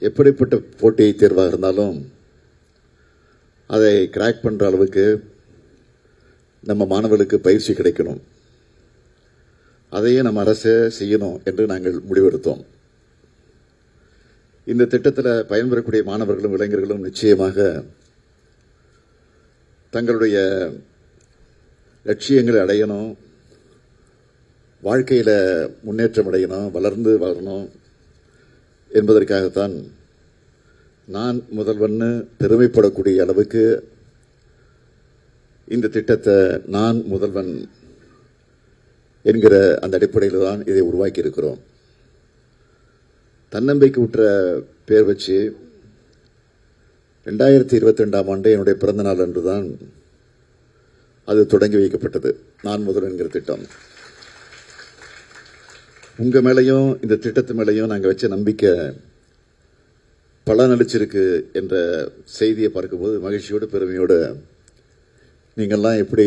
எப்படிப்பட்ட போட்டி தேர்வாக இருந்தாலும் அதை கிராக் பண்ணுற அளவுக்கு நம்ம மாணவர்களுக்கு பயிற்சி கிடைக்கணும். அதையே நம்ம அரசு செய்யணும் என்று நாங்கள் முடிவெடுத்தோம். இந்த திட்டத்தில் பயன்பெறக்கூடிய மாணவர்களும் இளைஞர்களும் நிச்சயமாக தங்களுடைய லட்சியங்களை அடையணும், வாழ்க்கையில் முன்னேற்றம் அடையணும், வளர்ந்து வளரணும் என்பதற்காகத்தான் நான் முதல்வன்னு பெருமைப்படக்கூடிய அளவுக்கு இந்த திட்டத்தை நான் முதல்வன் என்கிற அந்த அடிப்படையில் தான் இதை உருவாக்கி இருக்கிறோம். தன்னம்பிக்கை உற்ற பேர் வச்சு 2022ஆம் ஆண்டு என்னுடைய பிறந்த நாள் அன்று தான் அது தொடங்கி வைக்கப்பட்டது. நான் முதல்வன் என்கிற திட்டம். உங்க மேலையும் இந்த திட்டத்து மேலையும் நாங்கள் வச்ச நம்பிக்கை பலனளிச்சிருக்கு என்ற செய்தியை பார்க்கும்போது மகிழ்ச்சியோடு பெருமையோடு நீங்கள்லாம் எப்படி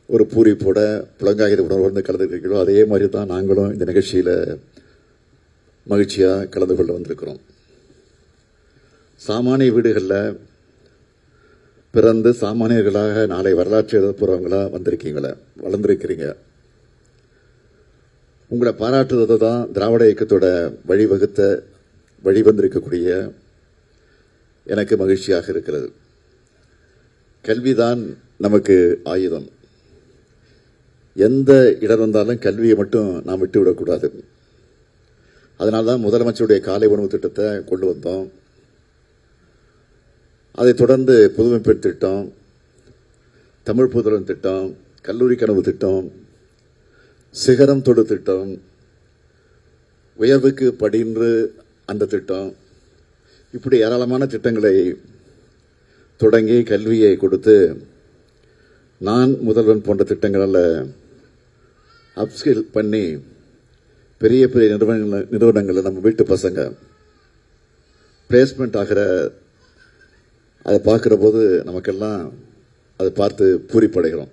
ஒரு பூரிப்போட புலங்காகிற உணர்வு கலந்துருக்கீங்களோ அதே மாதிரி தான் நாங்களும் இந்த நிகழ்ச்சியில் மகிழ்ச்சியாக கலந்து கொள்ள வந்திருக்கிறோம். சாமானிய வீடுகளில் பிறந்து சாமானியர்களாக நாளை வரலாற்று எழுத போகிறவங்களா வளர்ந்துருக்கிறீங்க. உங்களை பாராட்டுவது தான் திராவிட இயக்கத்தோட வழிவந்திருக்கக்கூடிய எனக்கு மகிழ்ச்சியாக இருக்கிறது. கல்விதான் நமக்கு ஆயுதம். எந்த இடம் வந்தாலும் கல்வியை மட்டும் நாம் விட்டுவிடக்கூடாது. அதனால்தான் முதலமைச்சருடைய காலை உணவு திட்டத்தை கொண்டு வந்தோம். அதைத் தொடர்ந்து புதுமைப்பெண் திட்டம், தமிழ் புதல்வன் திட்டம், கல்லூரி கனவு திட்டம், சிகரம் தொடு திட்டம், உயர்வுக்கு படின்று அந்த திட்டம், இப்படி ஏராளமான திட்டங்களை தொடங்கி கல்வியை கொடுத்து நான் முதல்வன் போன்ற திட்டங்களால் அப்ஸ்கில் பண்ணி பெரிய பெரிய நிறுவனங்களில் நம்ம வீட்டு பசங்க பிளேஸ்மெண்ட் ஆகிற அதை பார்க்குற போது நமக்கெல்லாம் அதை பார்த்து பூரிப்படைகிறோம்.